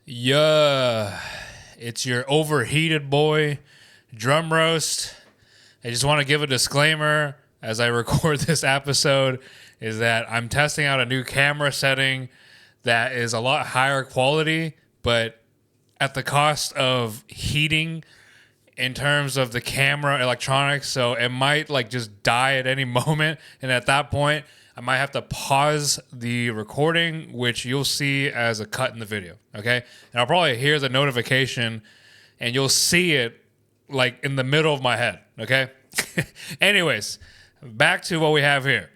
Yeah, it's your overheated boy, Drum Roast. I just want to give a disclaimer as I record this episode is that I'm testing out a new camera setting that is a lot higher quality, but at the cost of heating in terms of the camera electronics. So it might just die at any moment. And at that point, I might have to pause the recording, which you'll see as a cut in the video. Okay. And I'll probably hear the notification and you'll see it in the middle of my head. Okay. Anyways, back to what we have here.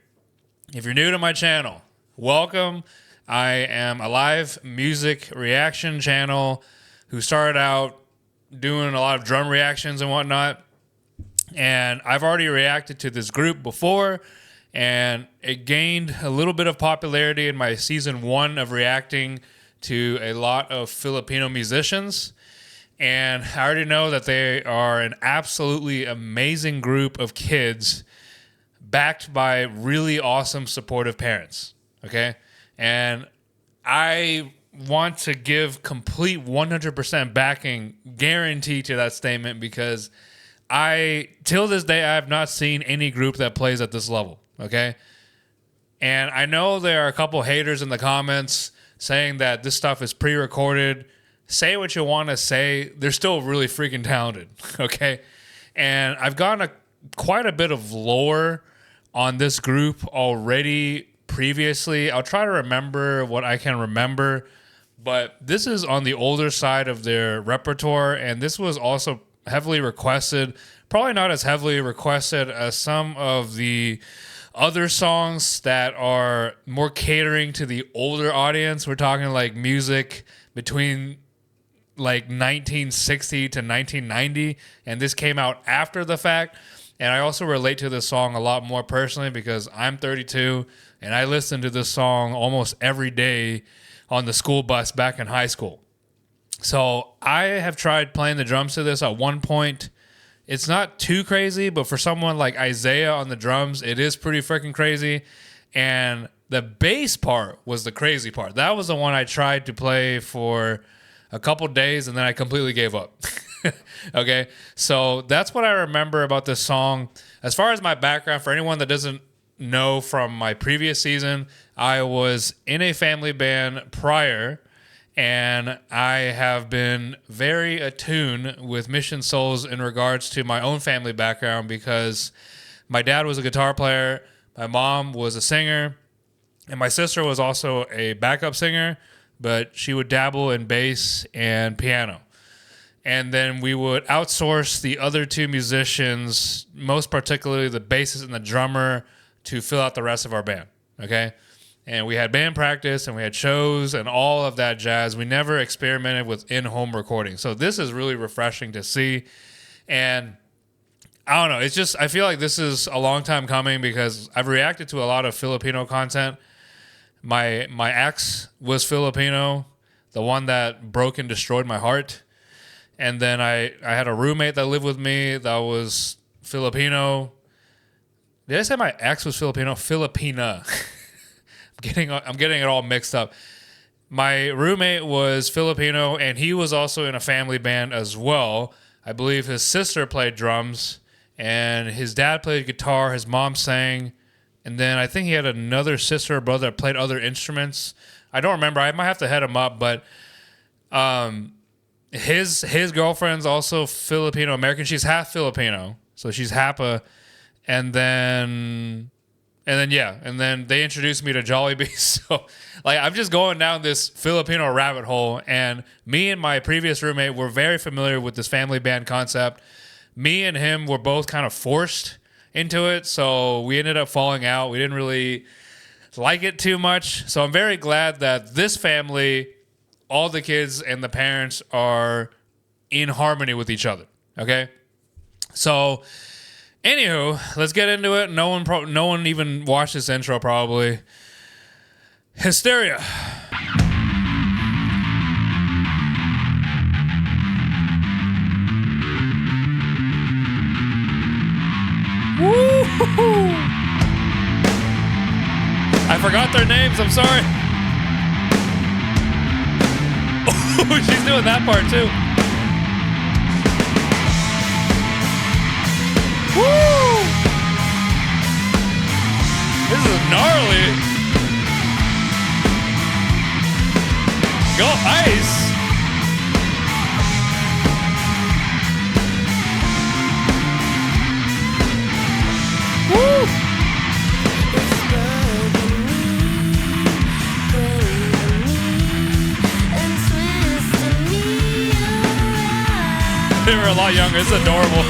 If you're new to my channel, welcome. I am a live music reaction channel who started out doing a lot of drum reactions and whatnot. And I've already reacted to this group before, and it gained a little bit of popularity in my season 1 of reacting to a lot of Filipino musicians. And I already know that they are an absolutely amazing group of kids backed by really awesome supportive parents. Okay. And I want to give complete 100% backing guarantee to that statement because till this day, I have not seen any group that plays at this level. Okay. And I know there are a couple haters in the comments saying that this stuff is pre-recorded. Say what you want to say. They're still really freaking talented. Okay. And I've gotten quite a bit of lore on this group already previously. I'll try to remember what I can remember, but this is on the older side of their repertoire. And this was also heavily requested, probably not as heavily requested as some of the other songs that are more catering to the older audience. We're talking music between 1960 to 1990, and this came out after the fact. And I also relate to this song a lot more personally because I'm 32 and I listened to this song almost every day on the school bus back in high school. So I have tried playing the drums to this at one point. It's not too crazy, but for someone like Isaiah on the drums, it is pretty freaking crazy. And the bass part was the crazy part. That was the one I tried to play for a couple days and then I completely gave up. Okay, so that's what I remember about this song. As far as my background, for anyone that doesn't know from my previous season, I was in a family band prior, and I have been very attuned with Mission Souls in regards to my own family background because my dad was a guitar player, my mom was a singer, and my sister was also a backup singer, but she would dabble in bass and piano. And then we would outsource the other two musicians, most particularly the bassist and the drummer, to fill out the rest of our band. Okay. And we had band practice and we had shows and all of that jazz. We never experimented with in-home recording. So this is really refreshing to see. And I don't know. It's just, I feel like this is a long time coming because I've reacted to a lot of Filipino content. My ex was Filipino, the one that broke and destroyed my heart. And then I had a roommate that lived with me that was Filipino. Did I say my ex was Filipino? Filipina. I'm getting it all mixed up. My roommate was Filipino, and he was also in a family band as well. I believe his sister played drums, and his dad played guitar. His mom sang, and then I think he had another sister or brother that played other instruments. I don't remember. I might have to head him up, but his girlfriend's also Filipino American. She's half Filipino, so she's Hapa. And then they introduced me to Jollibee. So I'm just going down this Filipino rabbit hole. And me and my previous roommate were very familiar with this family band concept. Me and him were both kind of forced into it, so we ended up falling out. We didn't really like it too much. So I'm very glad that this family, all the kids and the parents, are in harmony with each other. Okay, so anywho, let's get into it. No one even watched this intro probably. Hysteria. Woo-hoo-hoo. I forgot their names. I'm sorry. She's doing that part too. Woo! This is gnarly. Go Ice. Woo! They were a lot younger. It's adorable.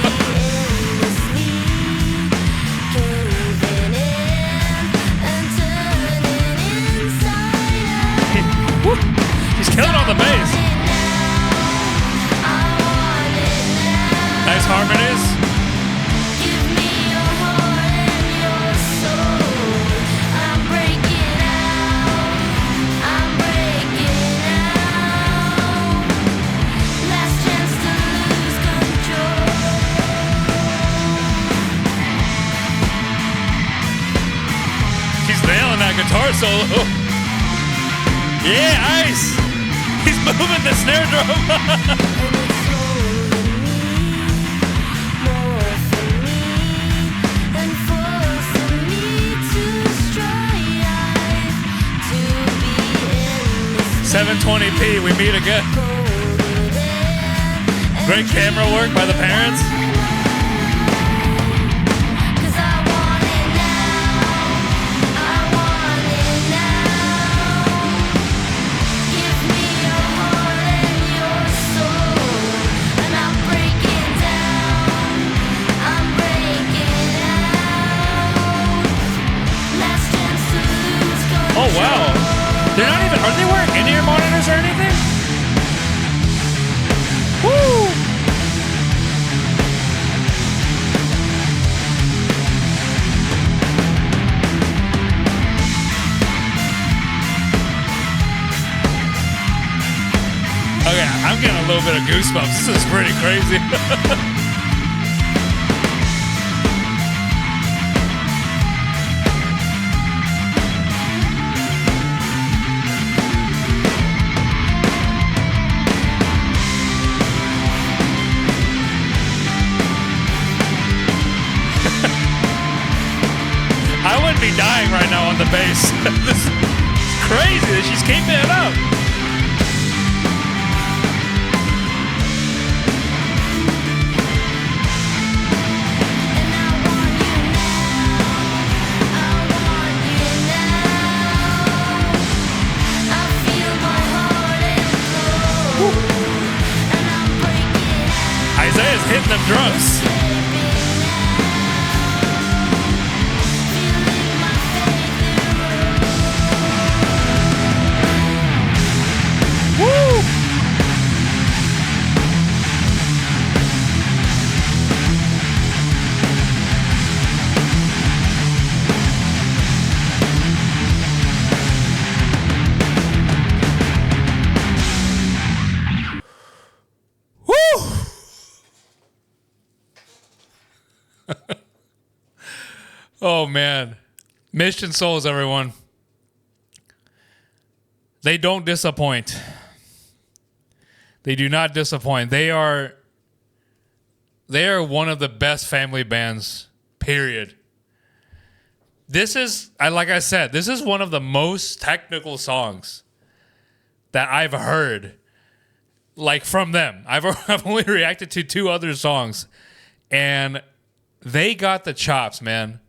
He's killing on the bass. Nice harmonies. She's nailing that guitar solo. Yeah, Ice. He's moving the snare drum. $720p, we meet again. Great camera work by the parents. Oh wow. They're not even, are they wearing in-ear monitors or anything? Woo! Okay, I'm getting a little bit of goosebumps. This is pretty crazy. I wouldn't be dying right now on the bass. This is crazy that she's keeping it up. Isaiah's hitting them drums. Oh man, Mission Souls, everyone. They don't disappoint. They do not disappoint. They are one of the best family bands, period. This is, like I said, this is one of the most technical songs that I've heard, like from them. I've only reacted to 2 other songs, and they got the chops, man.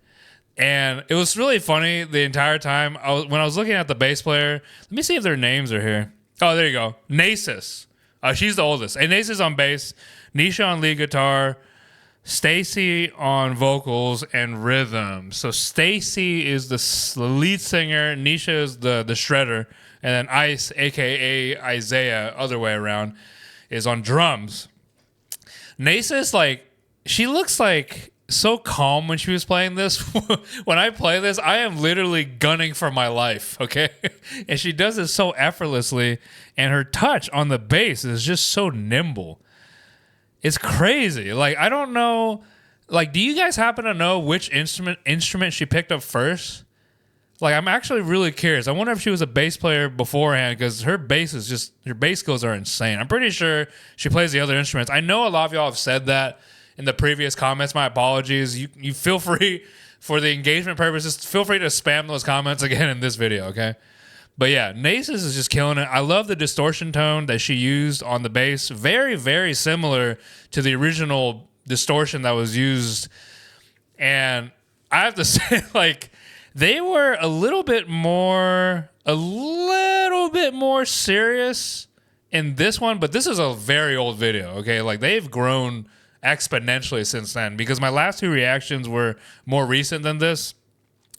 And it was really funny the entire time. When I was looking at the bass player, let me see if their names are here. Oh, there you go. Nasus. She's the oldest. And Nasus on bass, Nisha on lead guitar, Stacy on vocals and rhythm. So Stacy is the lead singer, Nisha is the shredder, and then Ice, a.k.a. Isaiah, other way around, is on drums. Nasus, like, she looks like so calm when she was playing this. When I play this, I am literally gunning for my life, okay? And she does it so effortlessly, and her touch on the bass is just so nimble. It's crazy. Like, I don't know, like, do you guys happen to know which instrument she picked up first? Like, I'm actually really curious. I wonder if she was a bass player beforehand, because her bass skills are insane. I'm pretty sure she plays the other instruments. I know a lot of y'all have said that in the previous comments. My apologies. You feel free, for the engagement purposes, feel free to spam those comments again in this video, okay? But yeah, Nasus is just killing it. I love the distortion tone that she used on the bass. Very, very similar to the original distortion that was used. And I have to say, like, they were a little bit more serious in this one, but this is a very old video, okay? Like, they've grown exponentially since then, because my last two reactions were more recent than this.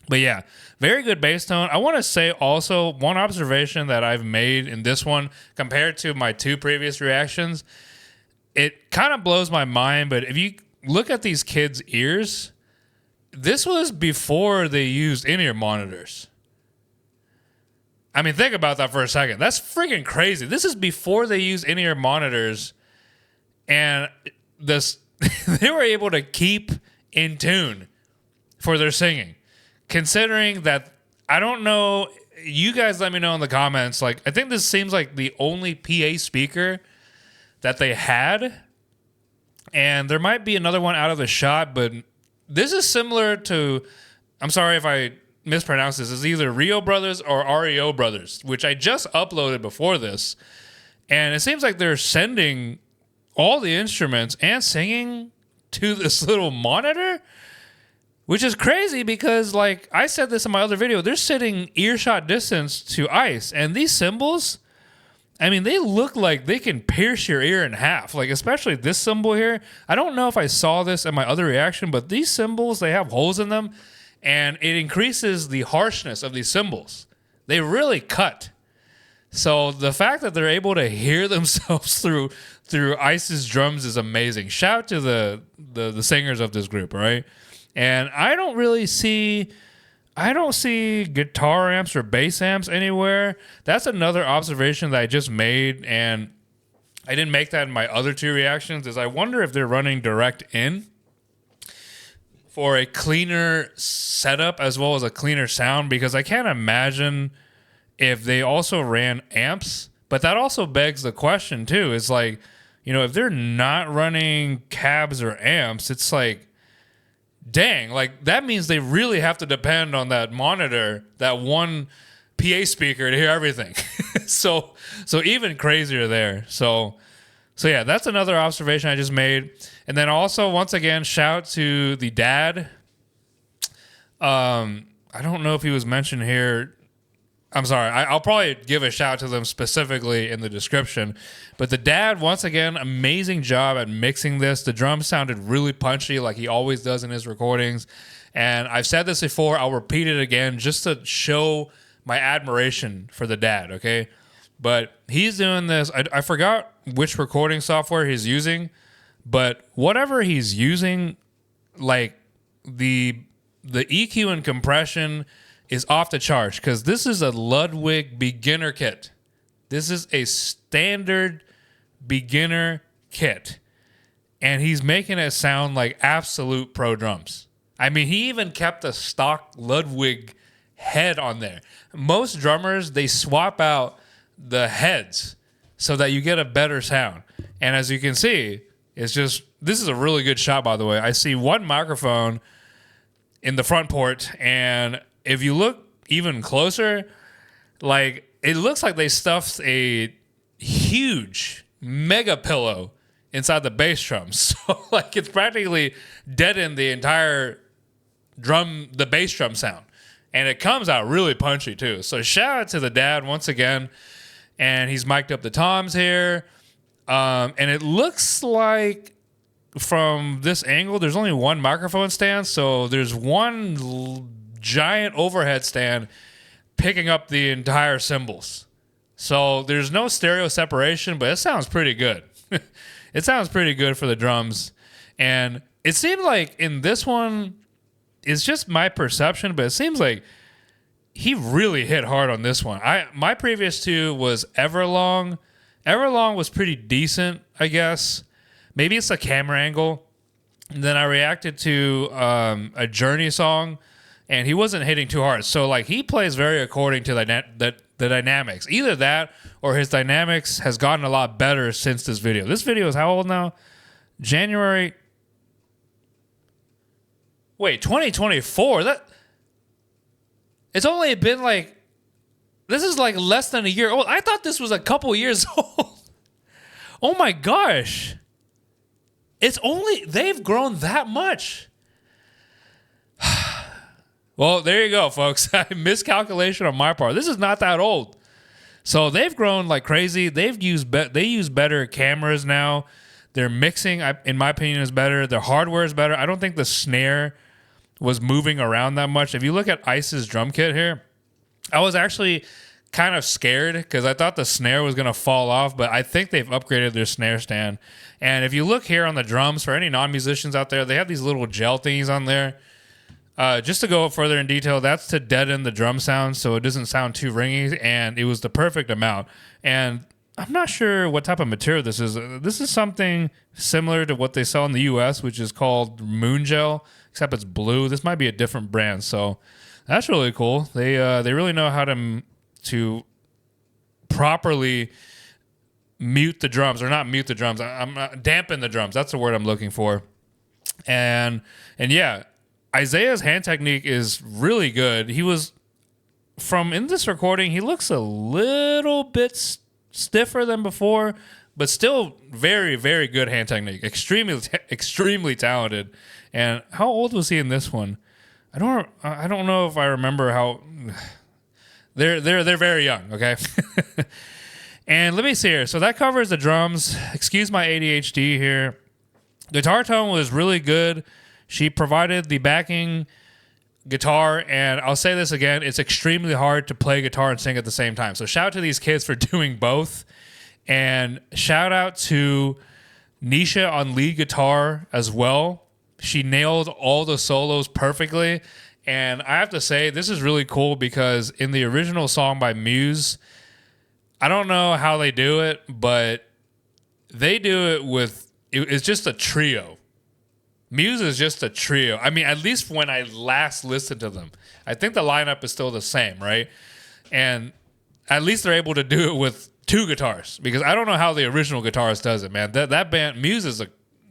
But yeah, very good bass tone. I want to say also one observation that I've made in this one compared to my two previous reactions. It kind of blows my mind, but if you look at these kids' ears, this was before they used in-ear monitors. I mean, think about that for a second. That's freaking crazy. This is before they used in-ear monitors, and this they were able to keep in tune for their singing. Considering that, I don't know, you guys let me know in the comments. Like, I think this seems like the only PA speaker that they had, and there might be another one out of the shot, but this is similar to, I'm sorry if I mispronounce this, it's either Rio Brothers or REO Brothers, which I just uploaded before this. And it seems like they're sending all the instruments and singing to this little monitor, which is crazy because, like I said this in my other video, they're sitting earshot distance to ice. And these cymbals, I mean, they look like they can pierce your ear in half. Like, especially this cymbal here. I don't know if I saw this in my other reaction, but these cymbals, they have holes in them, and it increases the harshness of these cymbals. They really cut. So the fact that they're able to hear themselves through Ice's drums is amazing. Shout out to the singers of this group, all right? And I don't see guitar amps or bass amps anywhere. That's another observation that I just made, and I didn't make that in my other two reactions, is I wonder if they're running direct in for a cleaner setup as well as a cleaner sound, because I can't imagine if they also ran amps. But that also begs the question too, is like, you know, if they're not running cabs or amps, it's like, dang, like that means they really have to depend on that monitor, that one PA speaker to hear everything. so even crazier there. So yeah, that's another observation I just made. And then also, once again, shout to the dad. I don't know if he was mentioned here. I'm sorry. I'll probably give a shout to them specifically in the description. But the dad, once again, amazing job at mixing this. The drums sounded really punchy like he always does in his recordings. And I've said this before. I'll repeat it again just to show my admiration for the dad, okay? But he's doing this. I forgot which recording software he's using. But whatever he's using, like the EQ and compression is off the charts, because this is a Ludwig beginner kit. This is a standard beginner kit. And he's making it sound like absolute pro drums. I mean, he even kept a stock Ludwig head on there. Most drummers, they swap out the heads so that you get a better sound. And as you can see, it's just, this is a really good shot, by the way. I see one microphone in the front port, and if you look even closer, like, it looks like they stuffed a huge mega pillow inside the bass drum. So, like, it's practically deadened the entire drum, the bass drum sound. And it comes out really punchy, too. So, shout out to the dad once again. And he's mic'd up the toms here. And it looks like, from this angle, there's only one microphone stand. So, there's one giant overhead stand picking up the entire cymbals. So there's no stereo separation, but it sounds pretty good. It sounds pretty good for the drums. And it seemed like in this one, it's just my perception, but it seems like he really hit hard on this one. My previous two was Everlong. Everlong was pretty decent, I guess. Maybe it's a camera angle. And then I reacted to a Journey song. and he wasn't hitting too hard. So like he plays very according to the dynamics. Either that or his dynamics has gotten a lot better since this video. This video is how old now? January. Wait, 2024. It's only been like, this is like less than a year old. I thought this was a couple years old. Oh my gosh. They've grown that much. Well, there you go, folks. Miscalculation on my part. This is not that old. So they've grown like crazy. They use better cameras now. Their mixing, in my opinion, is better. Their hardware is better. I don't think the snare was moving around that much. If you look at Ice's drum kit here, I was actually kind of scared because I thought the snare was going to fall off, but I think they've upgraded their snare stand. And if you look here on the drums, for any non-musicians out there, they have these little gel thingies on there. Just to go further in detail, that's to deaden the drum sound so it doesn't sound too ringy, and it was the perfect amount. And I'm not sure what type of material this is. This is something similar to what they sell in the U.S., which is called Moon Gel, except it's blue. This might be a different brand, so that's really cool. They really know how to properly mute the drums, or not mute the drums. Dampen the drums. That's the word I'm looking for. And yeah. Isaiah's hand technique is really good. He was, in this recording, he looks a little bit stiffer than before, but still very, very good hand technique. Extremely talented. And how old was he in this one? I don't know if I remember how. They're very young, okay? And let me see here. So that covers the drums. Excuse my ADHD here. Guitar tone was really good. She provided the backing guitar, and I'll say this again, it's extremely hard to play guitar and sing at the same time. So shout out to these kids for doing both, and shout out to Nisha on lead guitar as well. She nailed all the solos perfectly, and I have to say, this is really cool because in the original song by Muse, I don't know how they do it, but they do it it's just a trio. Muse is just a trio. I mean, at least when I last listened to them. I think the lineup is still the same, right? And at least they're able to do it with two guitars, because I don't know how the original guitarist does it, man. That band, Muse, is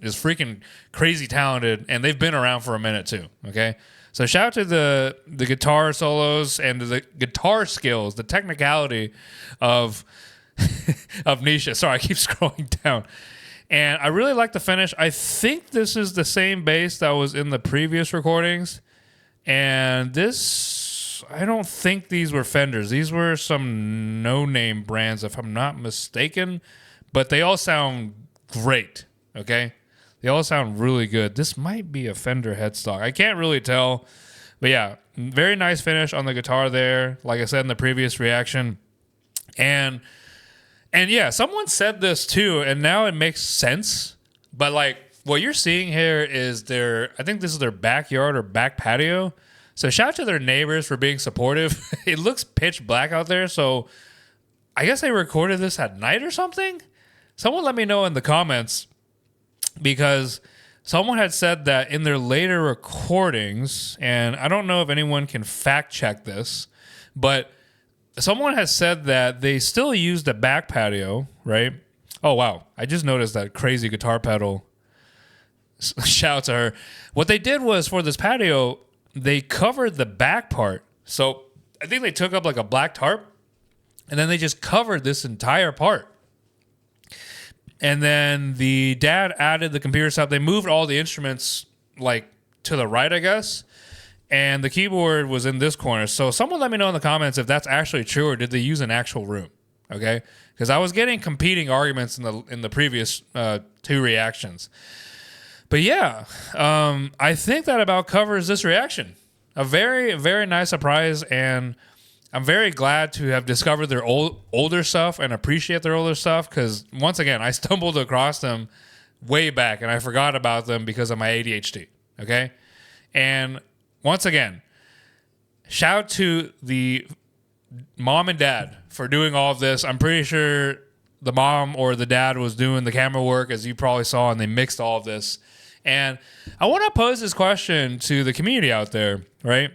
freaking crazy talented, and they've been around for a minute too, okay? So shout out to the guitar solos and the guitar skills, the technicality of Nisha. Sorry, I keep scrolling down. And I really like the finish. I think this is the same bass that was in the previous recordings. And this, I don't think these were Fenders. These were some no-name brands, if I'm not mistaken. But they all sound great, okay? They all sound really good. This might be a Fender headstock. I can't really tell. But yeah, very nice finish on the guitar there, like I said in the previous reaction. And yeah, someone said this too, and now it makes sense. But like what you're seeing here is I think this is their backyard or back patio. So shout out to their neighbors for being supportive. It looks pitch black out there, so I guess they recorded this at night or something. Someone let me know in the comments, because someone had said that in their later recordings, and I don't know if anyone can fact check this, but someone has said that they still use the back patio, right? Oh, wow. I just noticed that crazy guitar pedal. Shout out to her. What they did was, for this patio, they covered the back part. So I think they took up like a black tarp, and then they just covered this entire part. And then the dad added the computer stuff. They moved all the instruments like to the right, I guess. And the keyboard was in this corner. So someone let me know in the comments if that's actually true, or did they use an actual room? Okay, because I was getting competing arguments in the previous two reactions. But yeah, I think that about covers this reaction. A very, very nice surprise, and I'm very glad to have discovered their older stuff and appreciate their older stuff, because once again, I stumbled across them way back and I forgot about them because of my ADHD. Okay, and once again, shout out to the mom and dad for doing all of this. I'm pretty sure the mom or the dad was doing the camera work, as you probably saw, and they mixed all of this. And I want to pose this question to the community out there, right?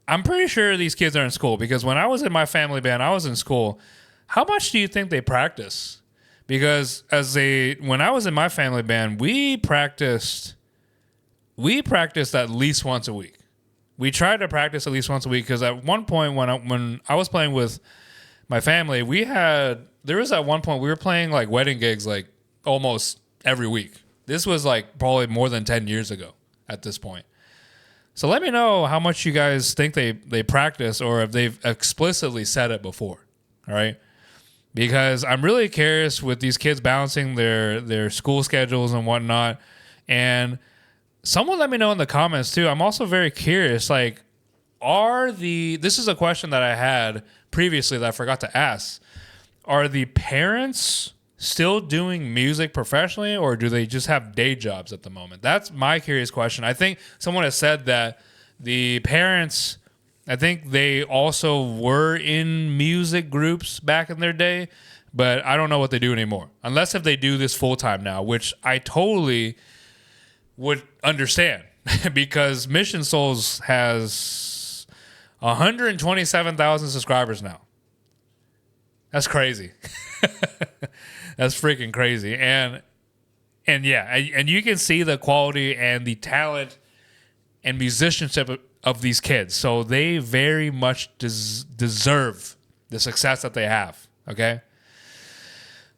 I'm pretty sure these kids are in school because when I was in my family band, I was in school. How much do you think they practice? Because when I was in my family band, we practiced at least once a week. We tried to practice at least once a week because at one point when I was playing with my family, there was at one point we were playing like wedding gigs like almost every week. This was like probably more than 10 years ago at this point. So let me know how much you guys think they practice or if they've explicitly said it before. All right. Because I'm really curious with these kids balancing their school schedules and whatnot. And someone let me know in the comments too. I'm also very curious, like, this is a question that I had previously that I forgot to ask. Are the parents still doing music professionally or do they just have day jobs at the moment? That's my curious question. I think someone has said that the parents, I think they also were in music groups back in their day, but I don't know what they do anymore. Unless if they do this full time now, which I totally would understand because Mission Souls has 127,000 subscribers now. That's crazy. That's freaking crazy. And yeah, and you can see the quality and the talent and musicianship of these kids. So they very much deserve the success that they have. Okay.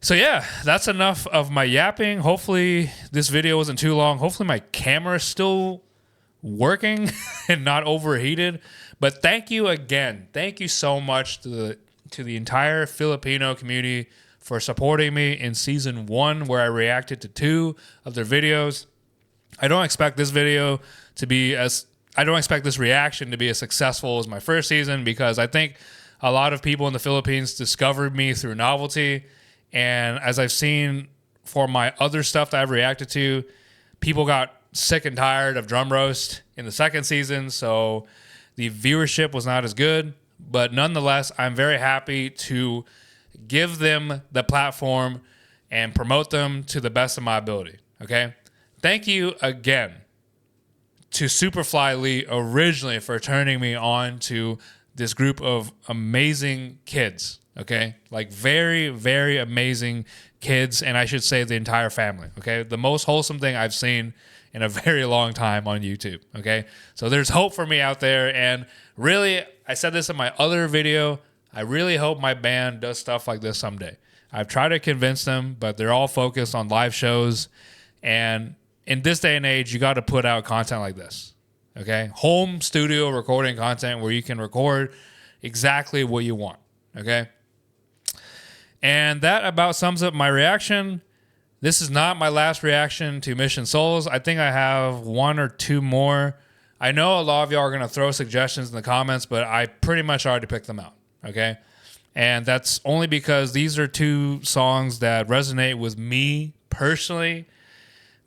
So yeah, that's enough of my yapping. Hopefully this video wasn't too long. Hopefully my camera is still working and not overheated. But thank you again. Thank you so much to the entire Filipino community for supporting me in season 1 where I reacted to 2 of their videos. I don't expect this reaction to be as successful as my first season because I think a lot of people in the Philippines discovered me through novelty. And as I've seen for my other stuff that I've reacted to, people got sick and tired of Drum Roast in the second season. So the viewership was not as good. But nonetheless, I'm very happy to give them the platform and promote them to the best of my ability. Okay. Thank you again to Superfly Lee originally for turning me on to this group of amazing kids. Okay. Like very, very amazing kids. And I should say the entire family. Okay. The most wholesome thing I've seen in a very long time on YouTube. Okay. So there's hope for me out there. And really, I said this in my other video. I really hope my band does stuff like this someday. I've tried to convince them, but they're all focused on live shows. And in this day and age, you got to put out content like this. Okay. Home studio recording content where you can record exactly what you want. Okay. And that about sums up my reaction. This is not my last reaction to Mission Souls. I think I have 1 or 2 more. I know a lot of y'all are going to throw suggestions in the comments, but I pretty much already picked them out. Okay. And that's only because these are 2 songs that resonate with me personally,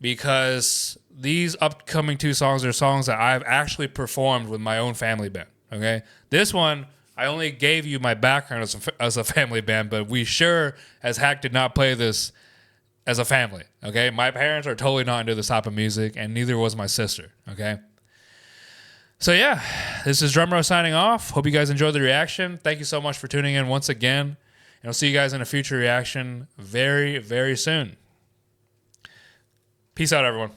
because these upcoming 2 songs are songs that I've actually performed with my own family band. Okay. This one, I only gave you my background as a family band, but we sure as heck did not play this as a family. Okay. My parents are totally not into this type of music, and neither was my sister. Okay. So yeah, this is Drumro signing off. Hope you guys enjoyed the reaction. Thank you so much for tuning in once again. And I'll see you guys in a future reaction very, very soon. Peace out, everyone.